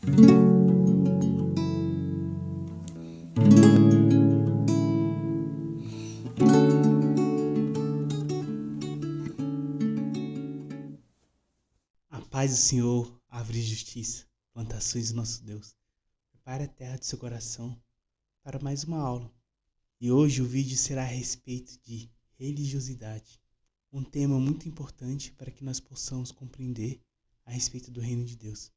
A paz do Senhor, árvore de justiça, plantações do nosso Deus. Prepare a terra do seu coração para mais uma aula. E hoje o vídeo será a respeito de religiosidade. Um tema muito importante para que nós possamos compreender a respeito do reino de Deus.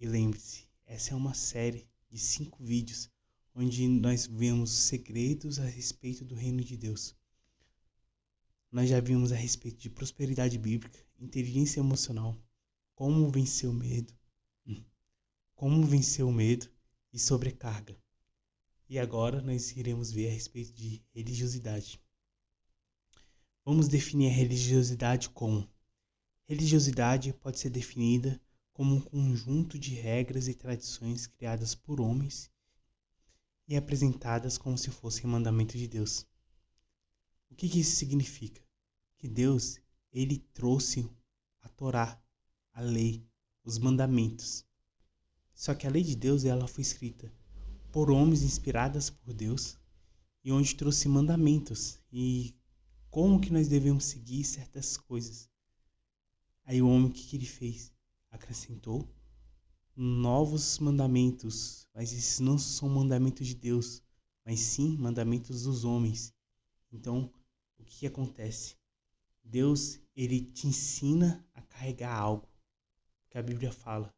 E lembre-se, essa é uma série de 5 vídeos onde nós vemos segredos a respeito do reino de Deus. Nós já vimos a respeito de prosperidade bíblica, inteligência emocional, como vencer o medo e sobrecarga. E agora nós iremos ver a respeito de religiosidade. Vamos definir a religiosidade como: religiosidade pode ser definida como um conjunto de regras e tradições criadas por homens e apresentadas como se fossem mandamentos de Deus. O que isso significa? Que Deus, ele trouxe a Torá, a lei, os mandamentos. Só que a lei de Deus, ela foi escrita por homens inspiradas por Deus e onde trouxe mandamentos e como que nós devemos seguir certas coisas. Aí o homem, o que ele fez? Acrescentou novos mandamentos, mas esses não são mandamentos de Deus, mas sim mandamentos dos homens. Então, o que acontece? Deus, ele te ensina a carregar algo, porque a Bíblia fala,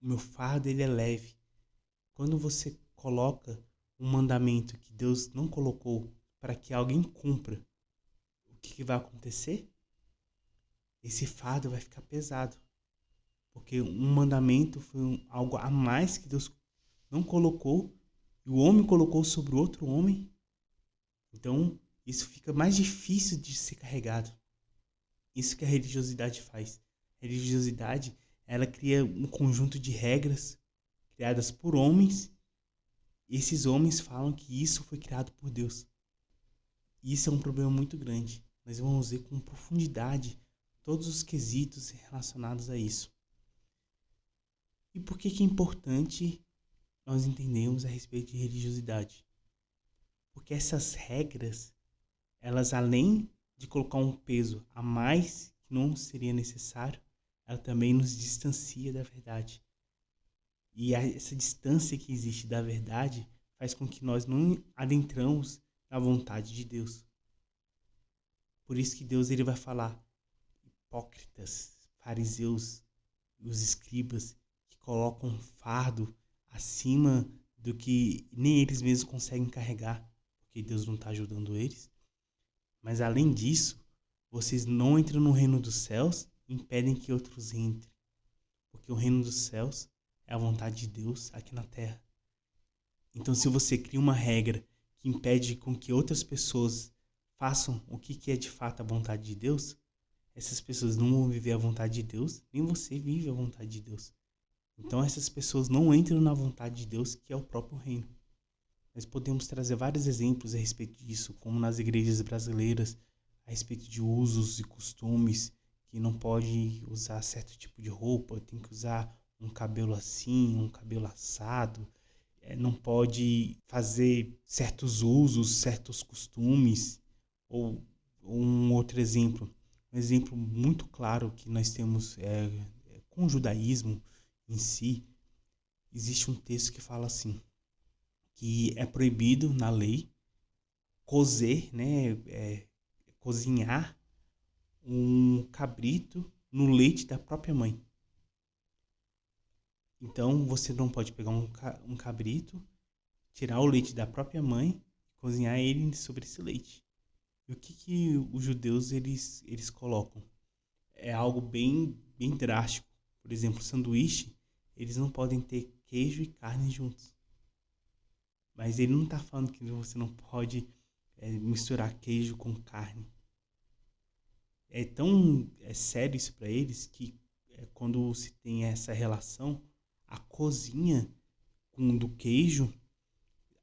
o meu fardo ele é leve. Quando você coloca um mandamento que Deus não colocou para que alguém cumpra, o que vai acontecer? Esse fardo vai ficar pesado, porque um mandamento foi algo a mais que Deus não colocou e o homem colocou sobre o outro homem. Então, isso fica mais difícil de ser carregado. Isso que a religiosidade faz. A religiosidade, ela cria um conjunto de regras criadas por homens. E esses homens falam que isso foi criado por Deus. E isso é um problema muito grande. Nós vamos ver com profundidade todos os quesitos relacionados a isso. E por que é importante nós entendermos a respeito de religiosidade? Porque essas regras, elas além de colocar um peso a mais que não seria necessário, ela também nos distancia da verdade. E essa distância que existe da verdade faz com que nós não adentramos na vontade de Deus. Por isso que Deus ele vai falar, hipócritas, fariseus, os escribas que colocam um fardo acima do que nem eles mesmos conseguem carregar, porque Deus não está ajudando eles. Mas além disso, vocês não entram no reino dos céus e impedem que outros entrem. Porque o reino dos céus é a vontade de Deus aqui na terra. Então, se você cria uma regra que impede com que outras pessoas façam o que é de fato a vontade de Deus, essas pessoas não vão viver a vontade de Deus, nem você vive a vontade de Deus. Então, essas pessoas não entram na vontade de Deus, que é o próprio reino. Nós podemos trazer vários exemplos a respeito disso, como nas igrejas brasileiras, a respeito de usos e costumes, que não pode usar certo tipo de roupa, tem que usar um cabelo assim, um cabelo assado, não pode fazer certos usos, certos costumes. Ou um outro exemplo, um exemplo muito claro que nós temos com o judaísmo em si, existe um texto que fala assim, que é proibido na lei cozer, cozinhar um cabrito no leite da própria mãe. Então você não pode pegar um cabrito, tirar o leite da própria mãe e cozinhar ele sobre esse leite. E o que os judeus eles colocam? É algo bem drástico. Por exemplo, sanduíche, eles não podem ter queijo e carne juntos. Mas ele não está falando que você não pode misturar queijo com carne. É tão sério isso para eles que quando se tem essa relação, a cozinha do queijo,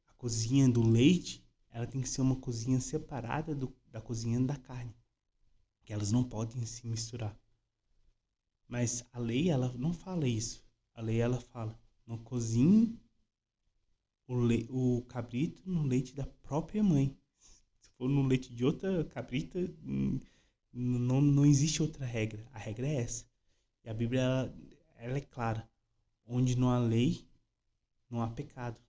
a cozinha do leite, ela tem que ser uma cozinha separada da cozinha da carne. Que elas não podem se misturar. Mas a lei, ela não fala isso. A lei, ela fala, Não cozinhe o cabrito no leite da própria mãe. Se for no leite de outra cabrita, não existe outra regra. A regra é essa. E a Bíblia, ela é clara. Onde não há lei, não há pecado.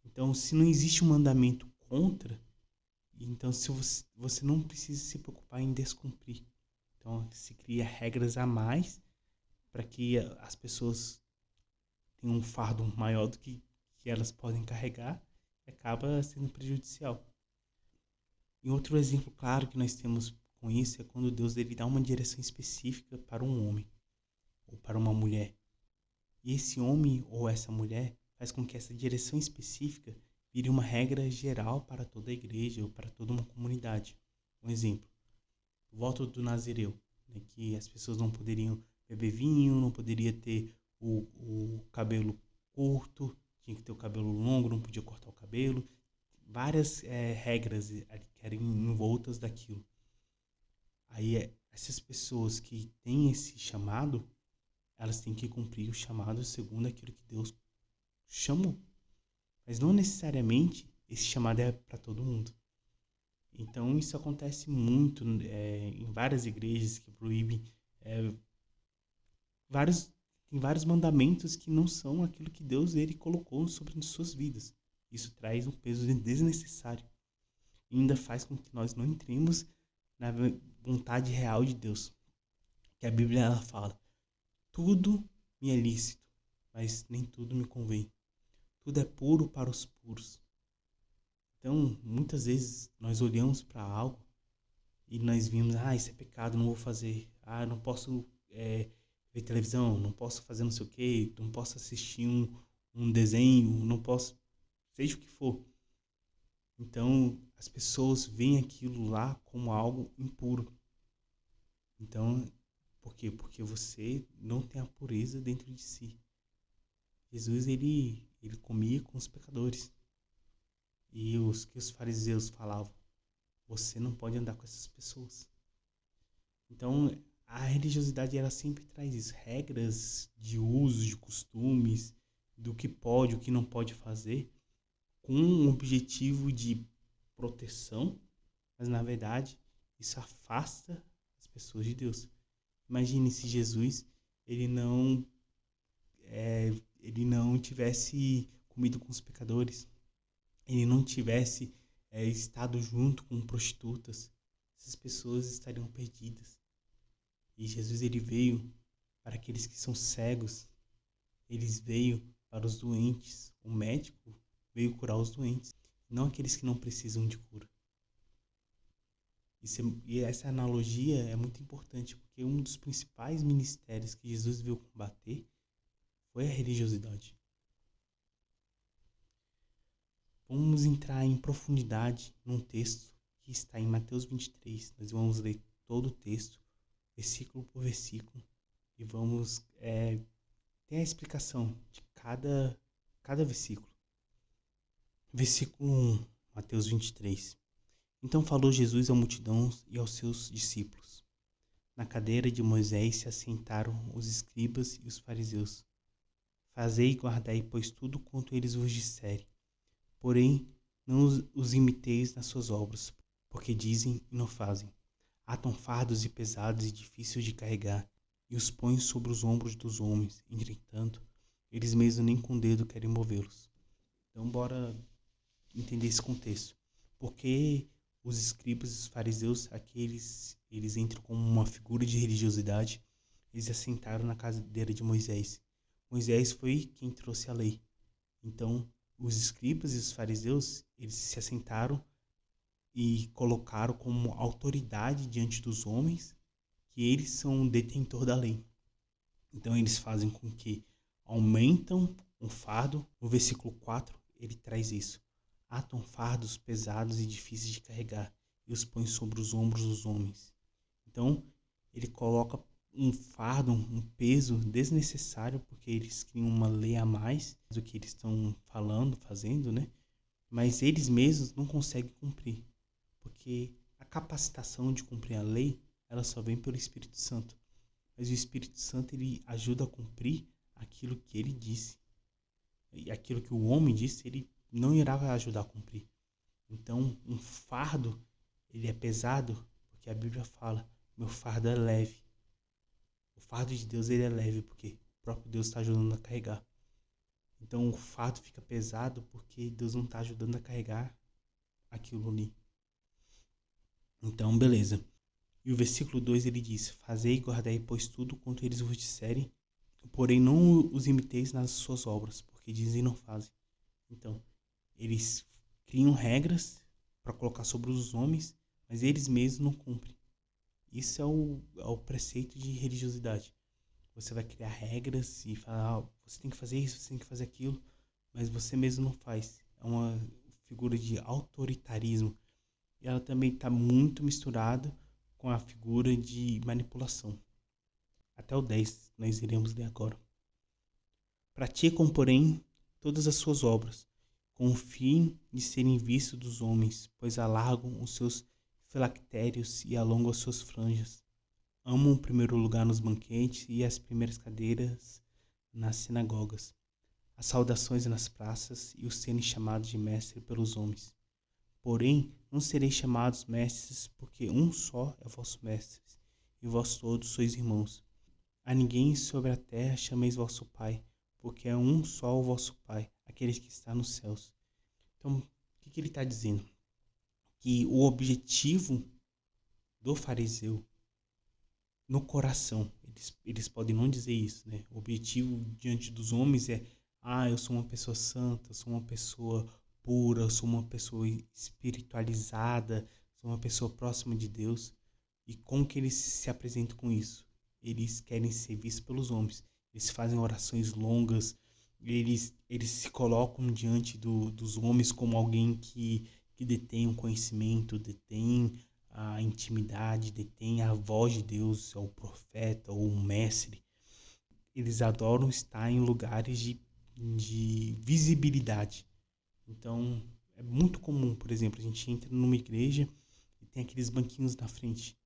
Então, se não existe um mandamento contra, então se você não precisa se preocupar em descumprir. Então, se cria regras a mais para que as pessoas tenham um fardo maior do que elas podem carregar e acaba sendo prejudicial. E outro exemplo claro que nós temos com isso é quando Deus ele dá uma direção específica para um homem ou para uma mulher. E esse homem ou essa mulher faz com que essa direção específica vire uma regra geral para toda a igreja ou para toda uma comunidade. Um exemplo, o voto do Nazireu, né, que as pessoas não poderiam beber vinho, não poderia ter o cabelo curto, tinha que ter o cabelo longo, não podia cortar o cabelo. Várias regras que eram envoltas daquilo. Aí essas pessoas que têm esse chamado, elas têm que cumprir o chamado segundo aquilo que Deus chamou. Mas não necessariamente esse chamado é para todo mundo. Então isso acontece muito em várias igrejas que proíbem tem vários mandamentos que não são aquilo que Deus ele colocou sobre as suas vidas. Isso traz um peso desnecessário e ainda faz com que nós não entremos na vontade real de Deus. Que a Bíblia ela fala: tudo me é lícito, mas nem tudo me convém. Tudo é puro para os puros. Então, muitas vezes nós olhamos para algo e nós vimos, isso é pecado, não vou fazer. Não posso ver televisão, não posso fazer não sei o quê, não posso assistir um desenho, não posso, seja o que for. Então, as pessoas veem aquilo lá como algo impuro. Então, por quê? Porque você não tem a pureza dentro de si. Jesus, ele comia com os pecadores. E os fariseus falavam, você não pode andar com essas pessoas. Então, a religiosidade, ela sempre traz isso, regras de uso, de costumes, do que pode, o que não pode fazer, com um objetivo de proteção, mas na verdade isso afasta as pessoas de Deus. Imagine se Jesus ele não tivesse comido com os pecadores, ele não tivesse estado junto com prostitutas, essas pessoas estariam perdidas. E Jesus ele veio para aqueles que são cegos, ele veio para os doentes, o médico veio curar os doentes, não aqueles que não precisam de cura. E essa analogia é muito importante, porque um dos principais ministérios que Jesus veio combater foi a religiosidade. Vamos entrar em profundidade num texto que está em Mateus 23. Nós vamos ler todo o texto, versículo por versículo, e vamos ter a explicação de cada versículo. Versículo 1, Mateus 23. Então falou Jesus à multidão e aos seus discípulos. Na cadeira de Moisés se assentaram os escribas e os fariseus. Fazei e guardai, pois, tudo quanto eles vos disserem. Porém, não os imiteis nas suas obras, porque dizem e não fazem. Atam fardos e pesados e difíceis de carregar, e os põem sobre os ombros dos homens. Entretanto, eles mesmos nem com o dedo querem movê-los. Então, bora entender esse contexto. Porque os escribas e os fariseus, eles entram como uma figura de religiosidade, eles se assentaram na cadeira de Moisés. Moisés foi quem trouxe a lei. Então, os escribas e os fariseus, eles se assentaram e colocaram como autoridade diante dos homens que eles são o detentor da lei. Então, eles fazem com que aumentam o fardo. No versículo 4, ele traz isso. Atam fardos pesados e difíceis de carregar e os põem sobre os ombros dos homens. Então, ele coloca um fardo, um peso desnecessário, porque eles criam uma lei a mais do que eles estão falando, fazendo, né? Mas eles mesmos não conseguem cumprir, porque a capacitação de cumprir a lei, ela só vem pelo Espírito Santo. Mas o Espírito Santo, ele ajuda a cumprir aquilo que ele disse. e aquilo que o homem disse, ele não irá ajudar a cumprir. Então, um fardo, ele é pesado, porque a Bíblia fala, meu fardo é leve. O fardo de Deus, ele é leve, porque o próprio Deus está ajudando a carregar. Então, o fardo fica pesado porque Deus não está ajudando a carregar aquilo ali. Então, beleza. E o versículo 2, ele diz, fazei e guardai, pois tudo quanto eles vos disserem, porém não os imiteis nas suas obras, porque dizem e não fazem. Então, eles criam regras para colocar sobre os homens, mas eles mesmos não cumprem. Isso é o preceito de religiosidade. Você vai criar regras e falar, você tem que fazer isso, você tem que fazer aquilo, mas você mesmo não faz. É uma figura de autoritarismo. E ela também está muito misturada com a figura de manipulação. Até o 10 nós iremos ler agora. Praticam, porém, todas as suas obras, com o fim de serem vistos dos homens, pois alargam os seus filactérios e alongam as suas franjas. Amam o primeiro lugar nos banquetes e as primeiras cadeiras nas sinagogas, as saudações nas praças e os serem chamados de mestre pelos homens. Porém, não sereis chamados mestres, porque um só é o vosso mestre, e vós todos sois irmãos. A ninguém sobre a terra chameis vosso Pai, porque é um só o vosso Pai, aquele que está nos céus. Então, o que ele está dizendo? Que o objetivo do fariseu, no coração, eles podem não dizer isso, né? O objetivo diante dos homens é, eu sou uma pessoa santa, eu sou uma pessoa pura, eu sou uma pessoa espiritualizada, sou uma pessoa próxima de Deus. E como que eles se apresentam com isso? Eles querem ser vistos pelos homens. Eles fazem orações longas, eles se colocam diante dos homens como alguém que detém o conhecimento, detém a intimidade, detém a voz de Deus, ou o profeta, ou o mestre. Eles adoram estar em lugares de visibilidade. Então, é muito comum, por exemplo, a gente entra numa igreja e tem aqueles banquinhos na frente.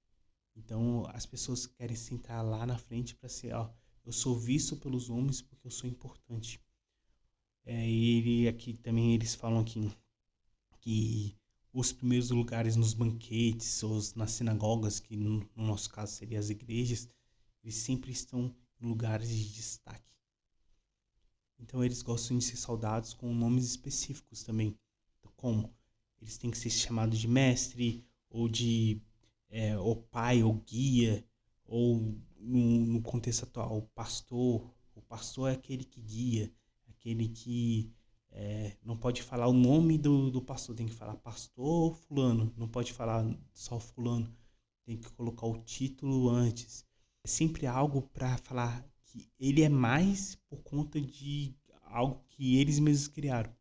Então, as pessoas querem sentar lá na frente para ser, eu sou visto pelos homens porque eu sou importante. E aqui também eles falam aqui que os primeiros lugares nos banquetes ou nas sinagogas, que no nosso caso seriam as igrejas, eles sempre estão em lugares de destaque. Então eles gostam de ser saudados com nomes específicos também. Como? Eles têm que ser chamados de mestre, ou de ou pai, ou guia, ou no contexto atual, o pastor. O pastor é aquele que guia, aquele que não pode falar o nome do pastor, tem que falar pastor fulano, não pode falar só fulano, tem que colocar o título antes. É sempre algo para falar que ele é mais por conta de algo que eles mesmos criaram.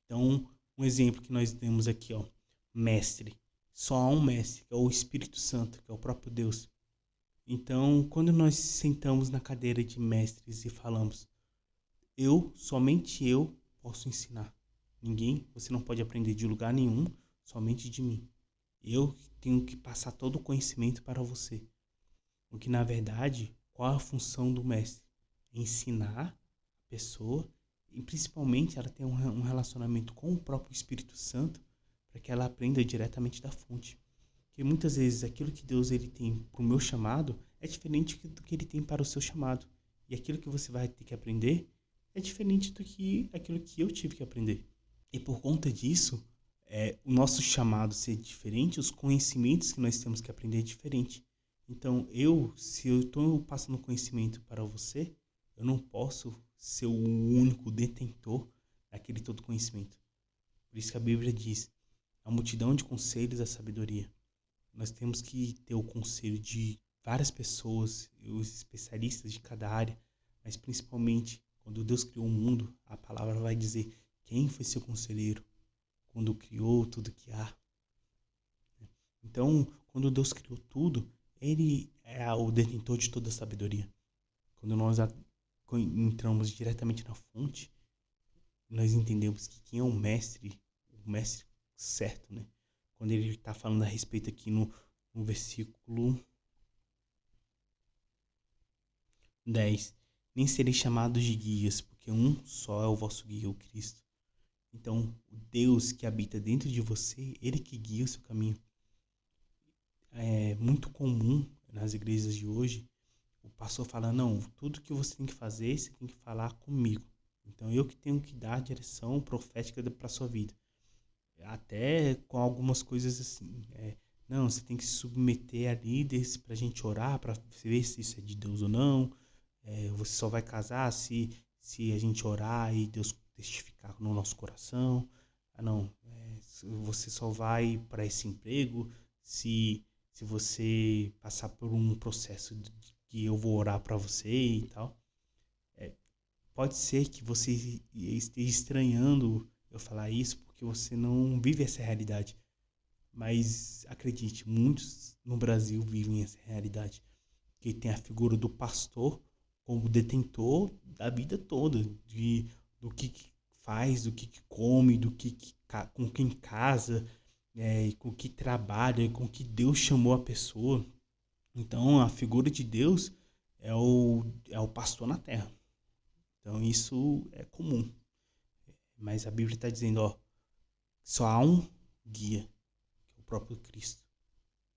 Então, um exemplo que nós temos aqui, mestre. Só há um mestre, que é o Espírito Santo, que é o próprio Deus. Então, quando nós sentamos na cadeira de mestres e falamos, somente eu posso ensinar. Ninguém, você não pode aprender de lugar nenhum, somente de mim. Eu tenho que passar todo o conhecimento para você. O que, na verdade, qual a função do mestre? Ensinar a pessoa e, principalmente, ela ter um relacionamento com o próprio Espírito Santo para que ela aprenda diretamente da fonte. Porque muitas vezes aquilo que Deus ele tem para o meu chamado é diferente do que ele tem para o seu chamado. E aquilo que você vai ter que aprender é diferente do que aquilo que eu tive que aprender. E por conta disso, o nosso chamado ser diferente, os conhecimentos que nós temos que aprender é diferente. Então, se eu estou passando conhecimento para você, eu não posso ser o único detentor daquele todo conhecimento. Por isso que a Bíblia diz, a multidão de conselhos é sabedoria. Nós temos que ter o conselho de várias pessoas, os especialistas de cada área, mas principalmente, quando Deus criou o mundo, a palavra vai dizer quem foi seu conselheiro quando criou tudo que há. Então, quando Deus criou tudo, Ele é o detentor de toda a sabedoria. Quando nós entramos diretamente na fonte, nós entendemos que quem é o mestre certo, né? Quando ele está falando a respeito aqui no versículo 10. nem sereis chamados de guias, porque um só é o vosso guia, o Cristo. Então, o Deus que habita dentro de você, ele que guia o seu caminho. É muito comum nas igrejas de hoje o pastor fala, não, tudo que você tem que fazer, você tem que falar comigo. Então, eu que tenho que dar a direção profética para a sua vida. Até com algumas coisas assim, não, você tem que se submeter a líderes para a gente orar, para ver se isso é de Deus ou não. Você só vai casar se a gente orar e Deus testificar no nosso coração. Não, você só vai para esse emprego se você passar por um processo que eu vou orar para você e tal. Pode ser que você esteja estranhando eu falar isso porque você não vive essa realidade. Mas acredite, muitos no Brasil vivem essa realidade. Que tem a figura do pastor como detentor da vida toda, do que faz, do que come, com quem casa, com que trabalha, com que Deus chamou a pessoa. Então, a figura de Deus é o pastor na terra. Então, isso é comum. Mas a Bíblia está dizendo, só há um guia, que é o próprio Cristo,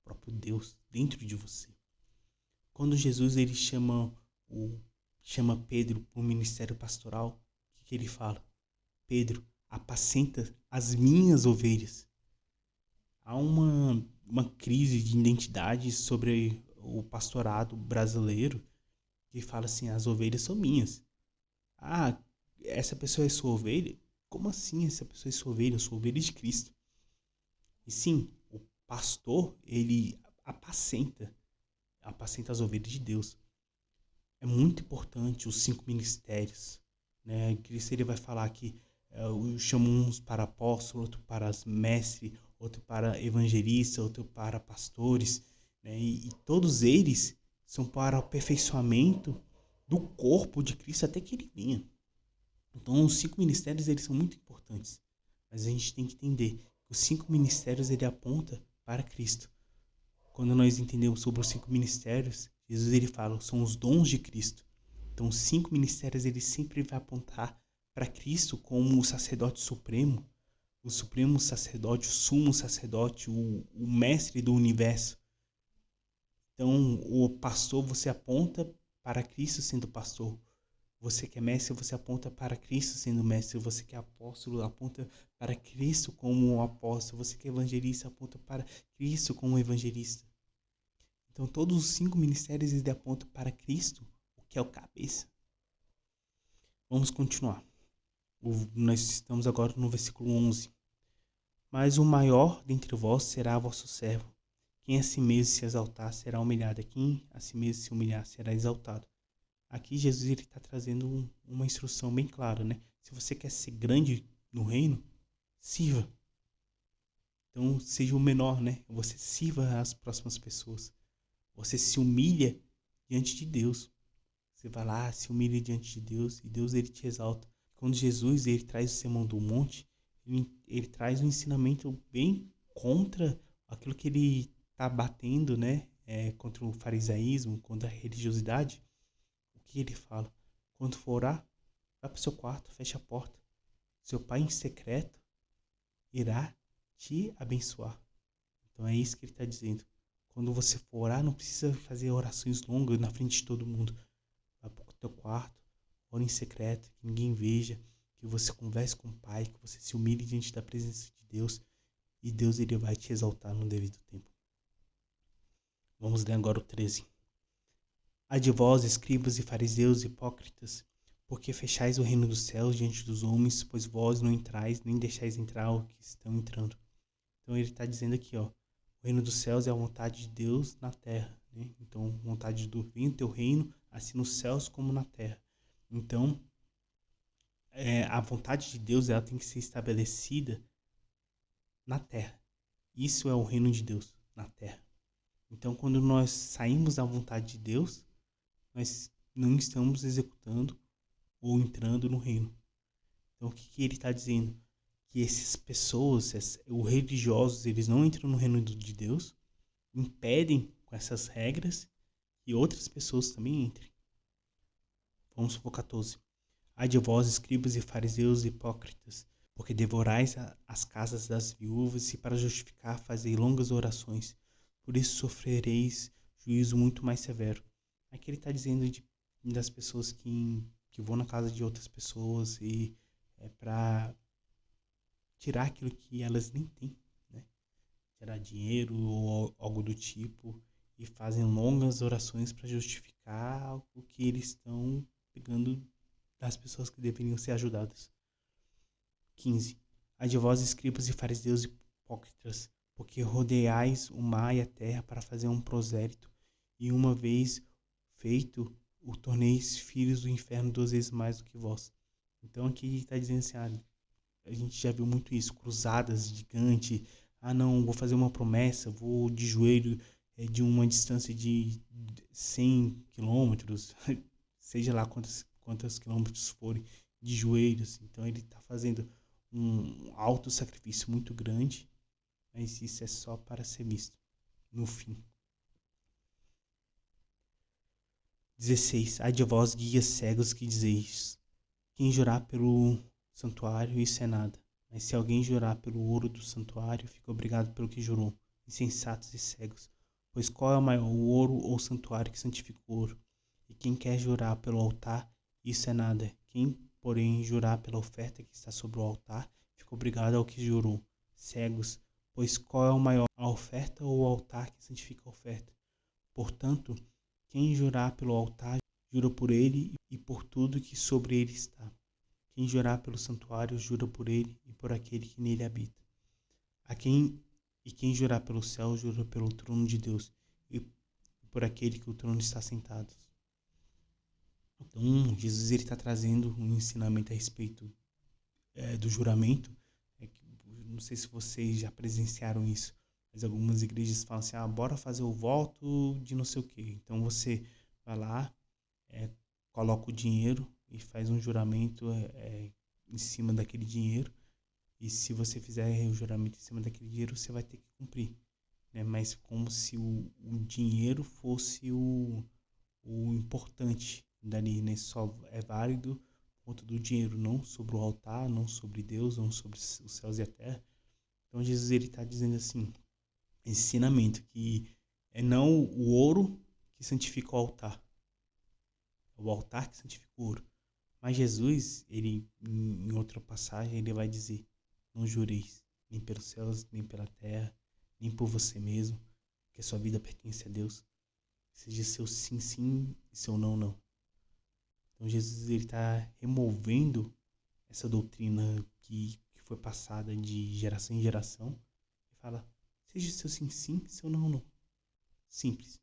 o próprio Deus dentro de você. Quando Jesus ele chama Pedro para o ministério pastoral, o que ele fala? Pedro, apacenta as minhas ovelhas. Há uma crise de identidade sobre o pastorado brasileiro que fala assim, as ovelhas são minhas. Ah, essa pessoa é sua ovelha? Como assim essa pessoa é sua ovelha? Eu sou ovelha de Cristo. E sim, o pastor, ele apacenta as ovelhas de Deus. É muito importante os 5 ministérios. Né? Cristo ele vai falar que eu chamo uns para apóstolos, outro para mestre, outro para evangelista, outro para pastores. Né? E todos eles são para o aperfeiçoamento do corpo de Cristo até que ele venha. Então, os 5 ministérios eles são muito importantes. Mas a gente tem que entender que os 5 ministérios ele aponta para Cristo. Quando nós entendemos sobre os 5 ministérios, Jesus ele fala, são os dons de Cristo. Então, os 5 ministérios ele sempre vai apontar para Cristo como o sacerdote supremo, o supremo sacerdote, o sumo sacerdote, o mestre do universo. Então, o pastor você aponta para Cristo sendo pastor. Você que é mestre, você aponta para Cristo sendo mestre. Você que é apóstolo, aponta para Cristo como um apóstolo. Você que é evangelista, aponta para Cristo como um evangelista. Então, todos os 5 ministérios eles apontam para Cristo, o que é o cabeça. Vamos continuar. Nós estamos agora no versículo 11. Mas o maior dentre vós será vosso servo. Quem a si mesmo se exaltar será humilhado. Quem a si mesmo se humilhar será exaltado. Aqui Jesus está trazendo uma instrução bem clara, né? Se você quer ser grande no reino, sirva. Então, seja o menor, né? Você sirva as próximas pessoas. Você se humilha diante de Deus. Você vai lá, se humilha diante de Deus e Deus ele te exalta. Quando Jesus ele traz o Sermão do Monte, ele traz um ensinamento bem contra aquilo que ele está batendo, né? Contra o farisaísmo, contra a religiosidade. O que ele fala? Quando for orar, vá para o seu quarto, feche a porta. Seu pai em secreto irá te abençoar. Então é isso que ele está dizendo. Quando você for orar, não precisa fazer orações longas na frente de todo mundo. Vá para o teu quarto, ore em secreto, que ninguém veja, que você converse com o Pai, que você se humilhe diante da presença de Deus e Deus ele vai te exaltar no devido tempo. Vamos ler agora o 13. Ai de vós, escribas e fariseus hipócritas, porque fechais o reino dos céus diante dos homens, pois vós não entrais, nem deixais entrar o que estão entrando. Então ele está dizendo aqui, o reino dos céus é a vontade de Deus na terra. Né? Então, vontade do vir teu reino, assim nos céus como na terra. Então, a vontade de Deus ela tem que ser estabelecida na terra. Isso é o reino de Deus, na terra. Então, quando nós saímos da vontade de Deus, nós não estamos executando ou entrando no reino. Então, o que ele está dizendo? Que essas pessoas, os religiosos, eles não entram no reino de Deus, impedem com essas regras que outras pessoas também entrem. Vamos para o 14. Ai de vós, escribas e fariseus hipócritas, porque devorais as casas das viúvas e para justificar fazei longas orações. Por isso sofrereis juízo muito mais severo. Aqui ele está dizendo das pessoas que vão na casa de outras pessoas e para tirar aquilo que elas nem têm, né? Tirar dinheiro ou algo do tipo, e fazem longas orações para justificar o que eles estão pegando das pessoas que deveriam ser ajudadas. 15. Ai de vós, escribas e fariseus hipócritas, porque rodeais o mar e a terra para fazer um prosélito, e uma vez feito, o torneis filhos do inferno 2 vezes mais do que vós. Então aqui está dizendo assim, a gente já viu muito isso, cruzadas gigantes, não, vou fazer uma promessa, vou de joelho de uma distância de 100 quilômetros, seja lá quantos quilômetros forem, de joelhos. Então ele está fazendo um alto sacrifício muito grande, mas isso é só para ser visto no fim. 16. Ai de vós, guias cegos, que dizeis: quem jurar pelo santuário, isso é nada. Mas se alguém jurar pelo ouro do santuário, fica obrigado pelo que jurou. Insensatos e cegos. Pois qual é o maior, o ouro ou o santuário que santifica o ouro? E quem quer jurar pelo altar, isso é nada. Quem, porém, jurar pela oferta que está sobre o altar, fica obrigado ao que jurou. Cegos. Pois qual é o maior, a oferta ou o altar que santifica a oferta? Portanto, quem jurar pelo altar, jura por ele e por tudo que sobre ele está. Quem jurar pelo santuário, jura por ele e por aquele que nele habita. Quem jurar pelo céu, jura pelo trono de Deus e por aquele que o trono está sentado. Então, Jesus está trazendo um ensinamento a respeito do juramento. Não sei se vocês já presenciaram isso, mas algumas igrejas falam assim, bora fazer o voto de não sei o quê. Então você vai lá, coloca o dinheiro e faz um juramento em cima daquele dinheiro. E se você fizer o juramento em cima daquele dinheiro, você vai ter que cumprir, né? Mas como se o dinheiro fosse o importante dali, né? Só é válido por conta do dinheiro, não sobre o altar, não sobre Deus, não sobre os céus e a terra. Então Jesus está dizendo assim, ensinamento, que é não o ouro que santifica o altar, é o altar que santifica o ouro. Mas Jesus, ele em outra passagem, ele vai dizer: não jureis, nem pelos céus, nem pela terra, nem por você mesmo, porque a sua vida pertence a Deus. Seja seu sim, sim e seu não, não. Então Jesus está removendo essa doutrina que foi passada de geração em geração e fala: seja seu sim, sim, seu não, não. Simples.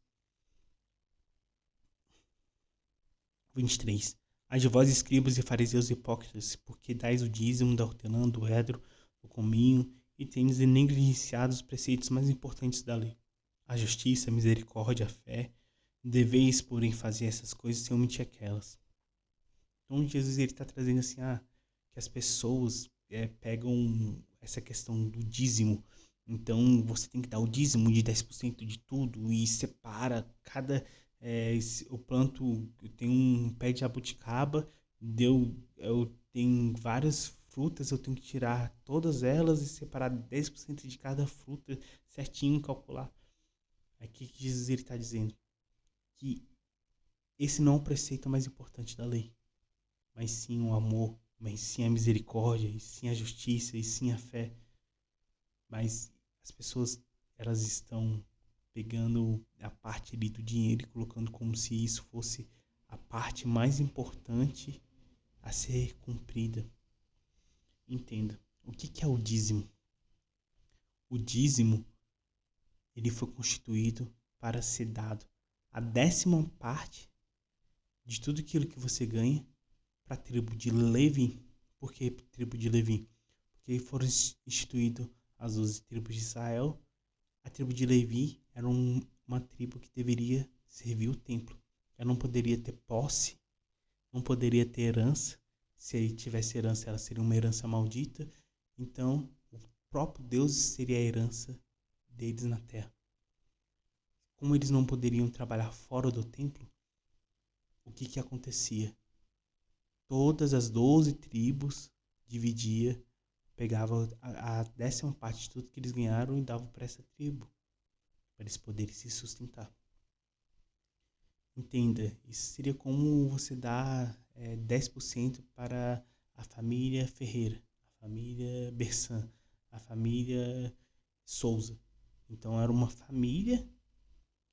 23. Ai de vós, escribas e fariseus hipócritas, porque dais o dízimo da hortelã, do edro, do cominho, e tendes negligenciado os preceitos mais importantes da lei: a justiça, a misericórdia, a fé. Deveis, porém, fazer essas coisas sem omitir aquelas. Então Jesus está trazendo assim, que as pessoas pegam essa questão do dízimo. Então você tem que dar o dízimo de 10% de tudo e separa cada... eu planto, eu tenho um pé de jabuticaba, eu tenho várias frutas, eu tenho que tirar todas elas e separar 10% de cada fruta certinho, calcular. Aqui que Jesus está dizendo que esse não é o preceito mais importante da lei, mas sim o amor, mas sim a misericórdia, e sim a justiça, e sim a fé. Mas as pessoas, elas estão pegando a parte ali do dinheiro e colocando como se isso fosse a parte mais importante a ser cumprida. Entenda, o que é o dízimo? O dízimo, ele foi constituído para ser dado a 10ª parte de tudo aquilo que você ganha para a tribo de Levi. Por que tribo de Levi? Porque foram instituídas as 12 tribos de Israel. A tribo de Levi era uma tribo que deveria servir o templo. Ela não poderia ter posse, não poderia ter herança. Se ele tivesse herança, ela seria uma herança maldita. Então, o próprio Deus seria a herança deles na terra. Como eles não poderiam trabalhar fora do templo, o que acontecia? todas as 12 tribos dividia, pegava a 10ª parte de tudo que eles ganharam e dava para essa tribo, para eles poderem se sustentar. Entenda, isso seria como você dar 10% para a família Ferreira, a família Bersan, a família Souza. Então era uma família,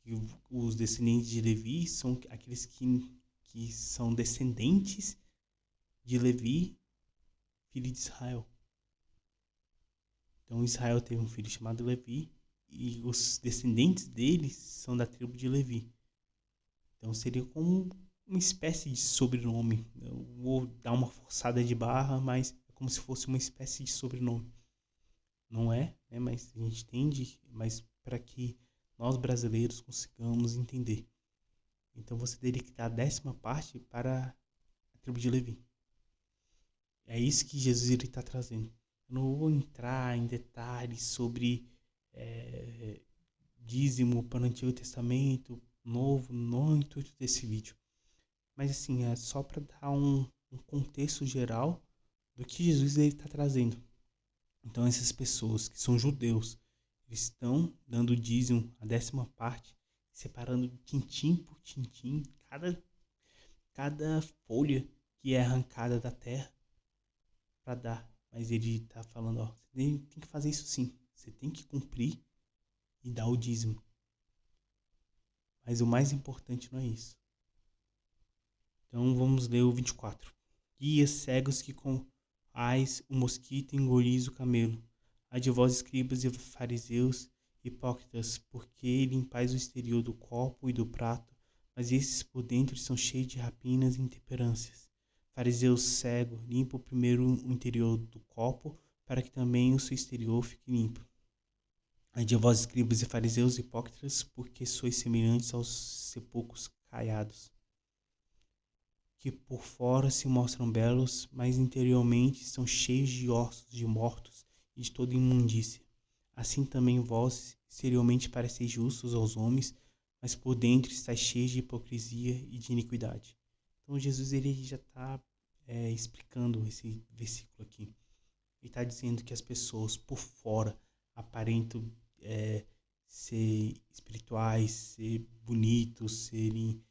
que os descendentes de Levi são aqueles que são descendentes de Levi, filho de Israel. Então Israel teve um filho chamado Levi e os descendentes deles são da tribo de Levi. Então seria como uma espécie de sobrenome. Eu vou dar uma forçada de barra, mas é como se fosse uma espécie de sobrenome. Não é, né? Mas a gente entende, mas para que nós brasileiros consigamos entender. Então você teria que dar a 10ª parte para a tribo de Levi. É isso que Jesus está trazendo. Eu não vou entrar em detalhes sobre dízimo para o Antigo Testamento, Novo, no intuito desse vídeo. Mas assim, é só para dar um contexto geral do que Jesus está trazendo. Então essas pessoas que são judeus, eles estão dando dízimo, a 10ª parte, separando tintim por tintim, cada folha que é arrancada da terra para dar. Mas ele está falando, ó, você tem que fazer isso sim, você tem que cumprir e dar o dízimo. Mas o mais importante não é isso. Então vamos ler o 24. Guias cegos que com ais o mosquito engolis o camelo. Ai de vós, escribas e fariseus, hipócritas, porque limpais o exterior do copo e do prato, mas esses por dentro são cheios de rapinas e intemperâncias. Fariseu cego, limpa primeiro o interior do copo, para que também o seu exterior fique limpo. Ai de vós, escribas e fariseus, hipócritas, porque sois semelhantes aos sepulcros caiados, que por fora se mostram belos, mas interiormente são cheios de ossos de mortos e de toda imundícia. Assim também vós exteriormente pareceis justos aos homens, mas por dentro estáis cheios de hipocrisia e de iniquidade. Então Jesus ele já está explicando esse versículo aqui. Ele está dizendo que as pessoas por fora aparentam ser espirituais, ser bonitos, serem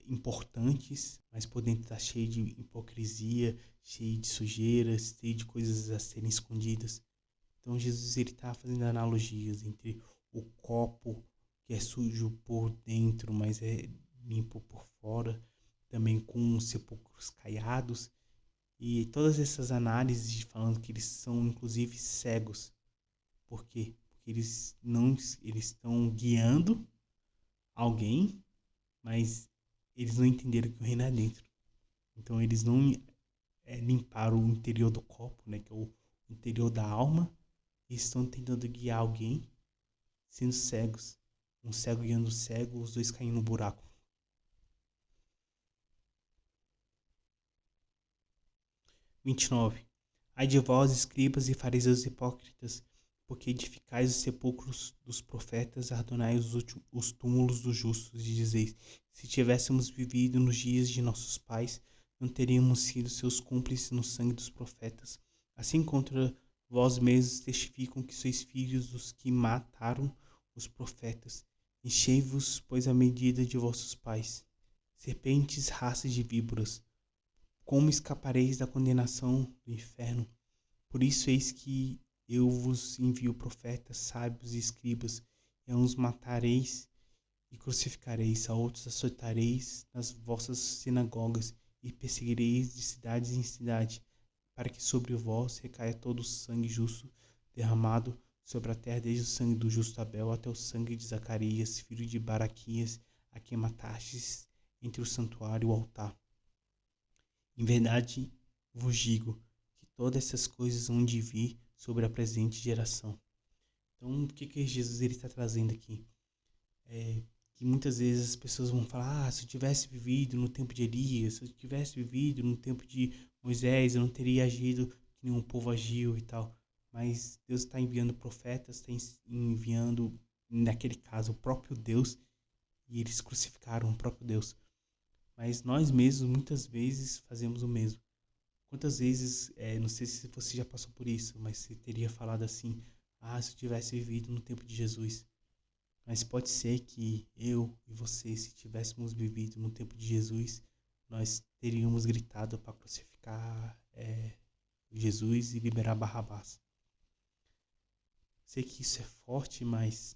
importantes, mas por dentro está cheio de hipocrisia, cheio de sujeiras, cheio de coisas a serem escondidas. Então Jesus está fazendo analogias entre o copo que é sujo por dentro, mas é limpo por fora, também com os sepulcros caiados, e todas essas análises falando que eles são inclusive cegos. Por quê? Porque eles estão guiando alguém, mas eles não entenderam que o reino é dentro. Então eles não limparam o interior do copo, né, que é o interior da alma, e estão tentando guiar alguém sendo cegos. Um cego guiando o cego, os dois caindo no buraco. 29. Ai de vós, escribas e fariseus hipócritas, porque edificais os sepulcros dos profetas, adornai os túmulos dos justos, e dizeis, se tivéssemos vivido nos dias de nossos pais, não teríamos sido seus cúmplices no sangue dos profetas. Assim contra vós mesmos testificam que sois filhos dos que mataram os profetas. Enchei-vos, pois, a medida de vossos pais. Serpentes, raças de víboras, como escapareis da condenação do inferno? Por isso eis que eu vos envio profetas, sábios e escribas, e a uns matareis e crucificareis, a outros açoitareis nas vossas sinagogas e perseguireis de cidade em cidade, para que sobre vós recaia todo o sangue justo derramado sobre a terra, desde o sangue do justo Abel até o sangue de Zacarias, filho de Baraquias, a quem matastes entre o santuário e o altar. Em verdade vos digo que todas essas coisas hão de vir sobre a presente geração. Então, o que Jesus está trazendo aqui? Que muitas vezes as pessoas vão falar, se eu tivesse vivido no tempo de Elias, se eu tivesse vivido no tempo de Moisés, eu não teria agido que nenhum povo agiu e tal. Mas Deus está enviando profetas, está enviando, naquele caso, o próprio Deus, e eles crucificaram o próprio Deus. mas nós mesmos muitas vezes fazemos o mesmo. Quantas vezes, não sei se você já passou por isso, mas você teria falado assim, se eu tivesse vivido no tempo de Jesus. Mas pode ser que eu e você, se tivéssemos vivido no tempo de Jesus, nós teríamos gritado para crucificar Jesus e liberar Barrabás. Sei que isso é forte, mas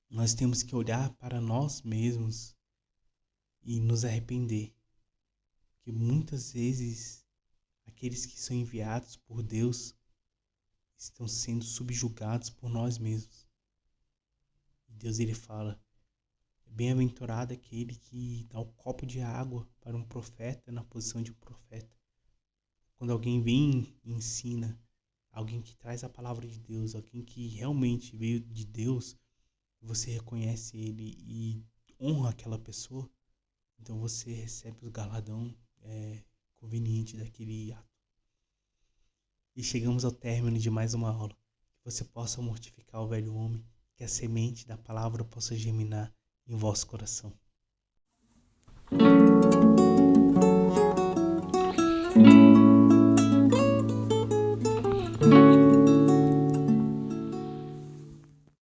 nós temos que olhar para nós mesmos e nos arrepender. Porque muitas vezes aqueles que são enviados por Deus estão sendo subjugados por nós mesmos. E Deus ele fala, bem-aventurado aquele que dá um copo de água para um profeta na posição de um profeta. Quando alguém vem e ensina, alguém que traz a palavra de Deus, alguém que realmente veio de Deus, você reconhece ele e honra aquela pessoa, então você recebe o galardão conveniente daquele ato. E chegamos ao término de mais uma aula. Que você possa mortificar o velho homem, que a semente da palavra possa germinar em vosso coração.